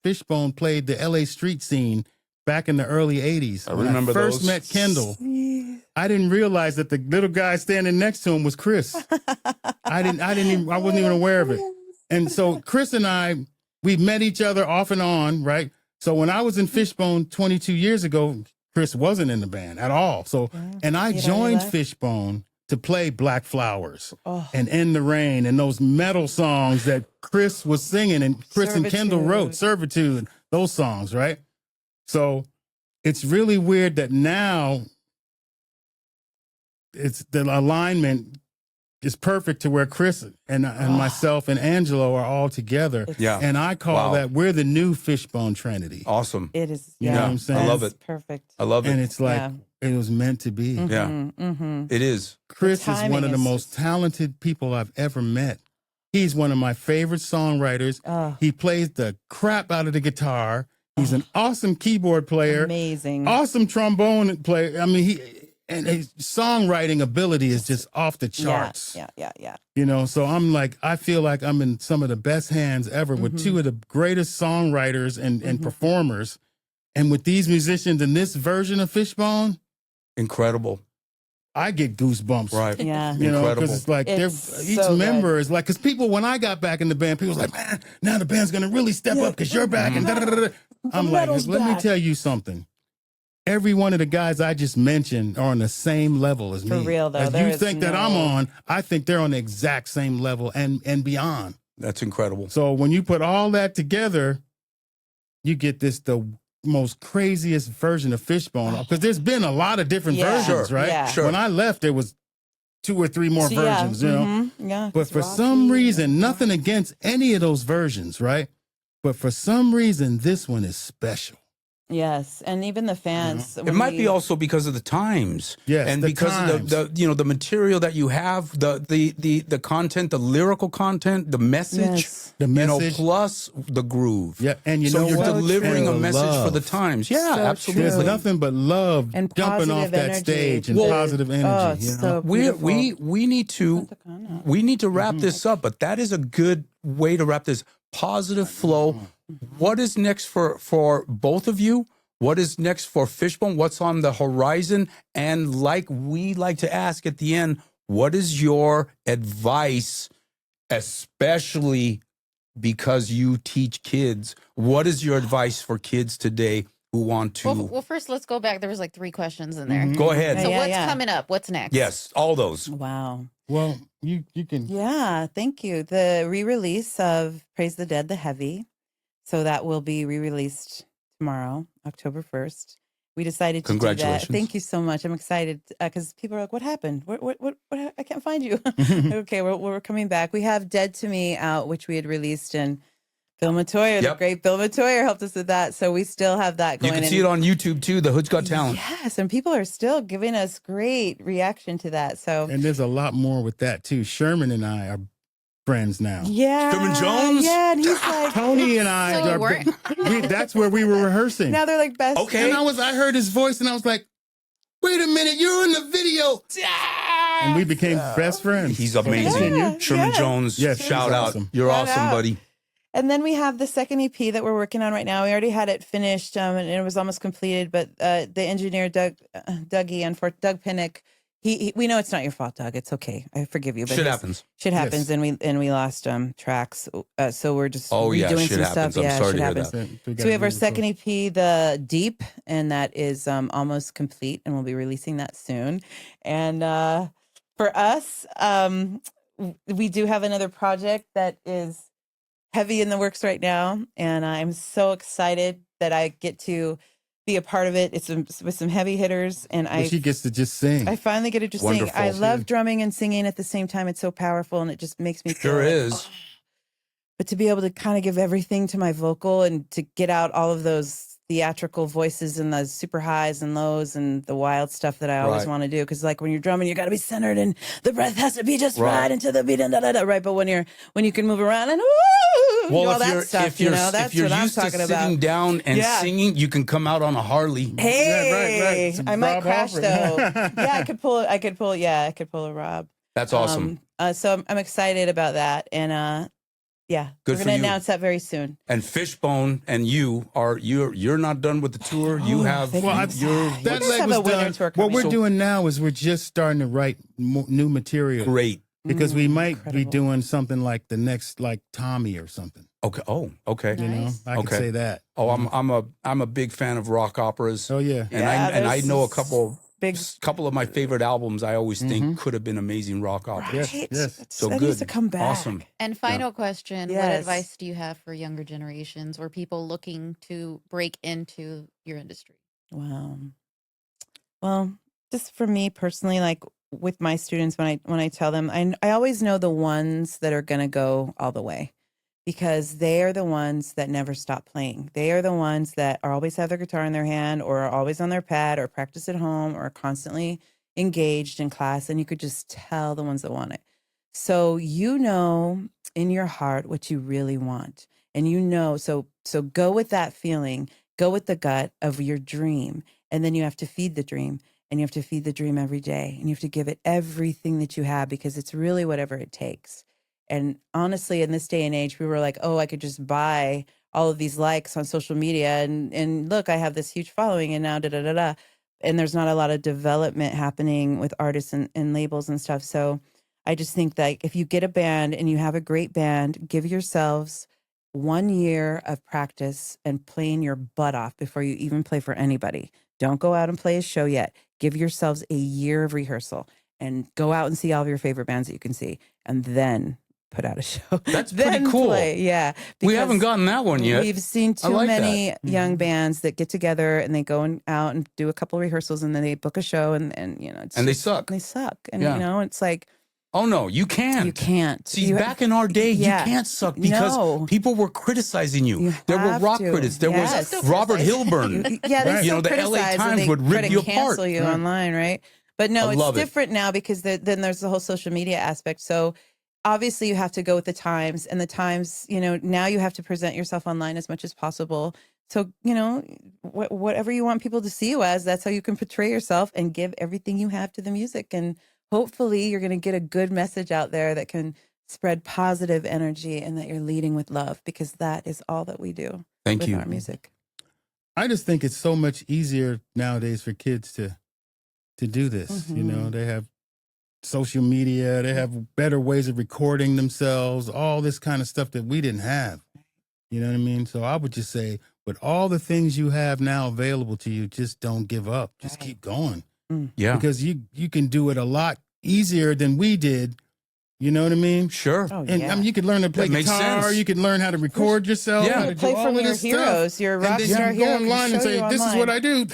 Fishbone played the LA street scene back in the early 80s. I when remember I first those. met Kendall, I didn't realize that the little guy standing next to him was Chris. I wasn't even aware of it. And so Chris and I, we met each other off and on, right? So when I was in Fishbone 22 years ago, Chris wasn't in the band at all. So, and I He'd already joined left? Fishbone to play Black Flowers Oh. and In the Rain and those metal songs that Chris was singing and Chris and Kendall wrote, Servitude, those songs, right? So it's really weird that now it's the alignment is perfect to where Chris and myself and Angelo are all together. Yeah. And I call Wow. that we're the new Fishbone Trinity. Awesome. It is. You know what I'm saying? I love it's it. Perfect. I love And it. it's like Yeah. it was meant to be. Yeah. Mm-hmm. It is. Chris is timing one of the is most just- talented people I've ever met. He's one of my favorite songwriters. Oh, He plays the crap out of the guitar. He's an awesome keyboard player, amazing. awesome trombone player. I mean, and his songwriting ability is just off the charts. Yeah. So I'm like, I feel like I'm in some of the best hands ever with two of the greatest songwriters and performers. And with these musicians in this version of Fishbone, Incredible. I get goosebumps. Right. Yeah. Incredible. Because it's like It's each so member is like, because people, when I got back in the band, people was like, man, now the band's going to really step up because you're back. And da-da-da-da. I'm like, metal's let me back. tell you something. Every one of the guys I just mentioned are on the same level as For me. real, though, As there you is think that no- I'm on, I think they're on the exact same level and beyond. That's incredible. So when you put all that together, you get the most craziest version of Fishbone. Because there's been a lot of different Yeah. versions, Sure. right? Yeah. Sure. When I left, there was 2 or 3 more versions, you know? Yeah. But it's for Rocky some and- reason, nothing against any of those versions, right? But for some reason, this one is special. Yes, and even the fans. It might be also because of the times. Yes, and the because times. of the the material that you have, the content, the lyrical content, the message, Yes. The message. plus the groove. Yeah, and you so know you're what? delivering And a the message for the love. times. Yeah, So absolutely. There's true. nothing but love And jumping off positive that energy. stage and Well, positive energy. Oh, it's you know? so beautiful. We need to wrap this up, but that is a good way to wrap this positive flow. What is next for both of you? What is next for Fishbone? What's on the horizon? And like we like to ask at the end, what is your advice, especially because you teach kids? What is your advice for kids today who want to Well, first, let's go back. There was like 3 questions in there. go ahead. So Yeah, what's yeah. coming up? What's next? Yes, all those. Wow. Well, you can. Yeah, thank you. The re-release of Praise the Dead, the Heavy. So that will be re-released tomorrow, October 1st. We decided to do that. Congratulations. Thank you so much. I'm excited because people are like, what happened? What, I can't find you. Okay, we're coming back. We have Dead to Me out, which we had released, and Bill Matoyer, the Yep. great Bill Matoyer, helped us with that. So we still have that You going. can see it on YouTube too. The Hood's Got Talent. Yes, and people are still giving us great reaction to that. So And there's a lot more with that too. Sherman and I are friends now. yeah, Sherman Jones? Yeah, and he's like, Tony and I, So are, we're- that's where we were rehearsing. now they're like best. Okay. And I heard his voice and I was like, wait a minute, you're in the video. And we became best friends. He's amazing. Yeah, Sherman yeah. Jones, Yes, shout he's out. awesome. You're Shout awesome, out. buddy. And then we have the second EP that we're working on right now. We already had it finished, and it was almost completed. But the engineer Doug Pinnock, we know it's not your fault, Doug. It's okay. I forgive you. But Shit happens. Shit happens, Yes. and we lost tracks. So we're just Oh, yeah, redoing shit some happens. stuff. I'm Yeah, sorry shit to hear happens. that. So we have our second EP, The Deep, and that is almost complete, and we'll be releasing that soon. And for us, we do have another project that is heavy in the works right now, and I'm so excited that I get to be a part of it. It's with some heavy hitters, and She gets to just sing. I finally get to just sing. Wonderful. I love drumming and singing at the same time. It's so powerful, and it just makes me feel Sure like, is. oh. But to be able to kind of give everything to my vocal and to get out all of those theatrical voices and the super highs and lows and the wild stuff that I always Right. want to do. Because like when you're drumming, you got to be centered and the breath has to be just Right. right into the beat and right. But when you can move around and do all that stuff, that's if you're what I'm used to talking sitting about. down and Yeah. singing, you can come out on a Harley. Hey, Some I might Rob crash Halford. though. Yeah, I could pull a Rob. That's awesome. So I'm excited about that, and yeah, Good we're for gonna you. announce that very soon. And Fishbone and you're not done with the tour. You have thank Well, you're that just leg have was a winter done. tour What coming. we're So- doing now is we're just starting to write new material great. because we might be incredible. doing something like the next, like Tommy or something. Okay. Oh, okay. You know, Nice. I could Okay. say that. Oh, I'm a big fan of rock operas. Oh yeah. And Yeah, I there's know a this couple big of my favorite albums I always think Mhm. could have been amazing rock operas. Yes, yes. So that good. needs to come back. Awesome. And final question, what Yes. advice do you have for younger generations or people looking to break into your industry? Wow. Well, just for me personally, like with my students, when I tell them, I always know the ones that are gonna go all the way, because they are the ones that never stop playing. They are the ones that are always have their guitar in their hand, or are always on their pad, or practice at home, or constantly engaged in class. And you could just tell the ones that want it. So you know in your heart what you really want, and so go with that feeling. Go with the gut of your dream, and then you have to feed the dream. And you have to feed the dream every day, and you have to give it everything that you have, because it's really whatever it takes. And honestly, in this day and age, we were like, oh, I could just buy all of these likes on social media, and look, I have this huge following, and now da da da da. And there's not a lot of development happening with artists and labels and stuff. So I just think that if you get a band and you have a great band, give yourselves 1 year of practice and playing your butt off before you even play for anybody. Don't go out and play a show yet. Give yourselves a year of rehearsal and go out and see all of your favorite bands that you can see, and then put out a show. That's Then pretty cool. play. Yeah. We haven't because gotten that one yet. We've seen I too like many that. young bands that get together and they go out and do a couple rehearsals, and then they book a show, and it's And they just- suck. They suck. And Yeah. it's like, Oh no, you can't. you can't. See, You- back in our day, Yeah. you can't suck because No. people were criticizing you. You There were have rock to. critics. There Yes. was Robert Hilburn. Yeah, they Right. still You know, the LA criticize and Times they would rip try to you apart. cancel you Right. online, right? But no, I it's love it. different now, because then there's the whole social media aspect. So obviously you have to go with the times, and the times, now you have to present yourself online as much as possible. So, whatever you want people to see you as, that's how you can portray yourself and give everything you have to the music. And hopefully you're going to get a good message out there that can spread positive energy, and that you're leading with love, because that is all that we do Thank with you. our music. I just think it's so much easier nowadays for kids to do this. You know, Mhm. they have social media, they have better ways of recording themselves, all this kind of stuff that we didn't have. You know what I mean? So I would just say But all the things you have now available to you, just don't give up. Just keep going. Yeah. Because you can do it a lot easier than we did. You know what I mean? Sure. Oh, And yeah. I mean, you could learn to play That makes guitar. sense. You could learn how to record yourself. Yeah. How to Play do all from of your this heroes, stuff. your rock And then star you go hero can online and show say, you "This is online." what I do."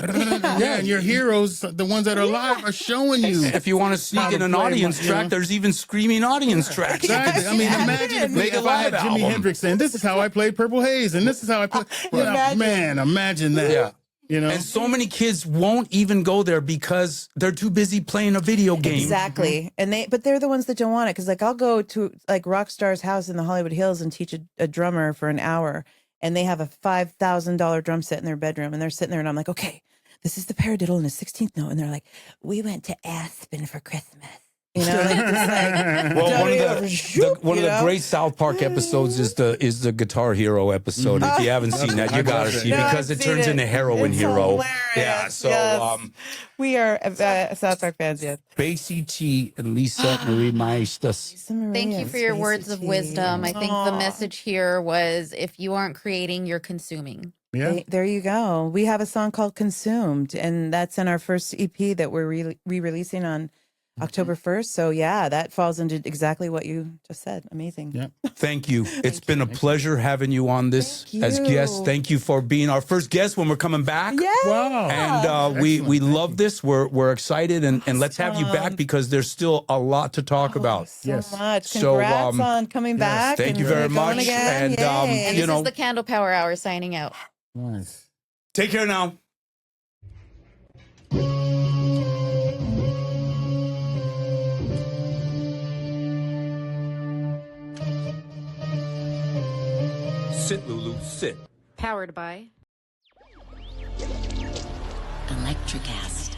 Yeah, and your heroes, the ones that are alive, are showing you. If you want to sneak How to in an play audience one, you track, know? there's even screaming audience tracks. Exactly. I mean, imagine Make a if I had live Jimi album. Hendrix saying, "This is how I played Purple Haze," and this is how I play. Imagine. Man, imagine that. Yeah. You know. And so many kids won't even go there because they're too busy playing a video game. Exactly. And but they're the ones that don't want it. Cause like I'll go to like Rockstar's house in the Hollywood Hills and teach a drummer for an hour, and they have a $5,000 drum set in their bedroom, and they're sitting there and I'm like, okay, this is the paradiddle in the 16th note. And they're like, we went to Aspen for Christmas. You know, like, just like Well, one of you the know? great South Park episodes is the Guitar Hero episode. If you haven't seen that, you gotta see No, because I've it seen turns it. into Heroin It's Hero. hilarious. Yeah. So Yes. We are South Park fans, yes. Spacey T and Lisa Marie Maestas. Lisa Marie Thank you and for your Spacey words of T. wisdom. I think the Aw. message here was if you aren't creating, you're consuming. Yeah. There you go. We have a song called Consumed, and that's in our first EP that we're re-releasing on October 1st. So yeah, that falls into exactly what you just said. Amazing. Yeah. Thank you. It's been a pleasure having you on this Thank as you. guest. Thank you for being our first guest when we're coming back. Yeah. Wow. And we Excellent. Thank love you. this. We're excited and let's have you back Awesome. because there's still a lot to talk about. So Yes. much. So, Congrats on coming back. thank you and very going much. Again. And, Yay. And you this know- is the Candlepower Hour signing out. Nice. Take care now. Sit, Lulu, sit. Powered by Electric acid.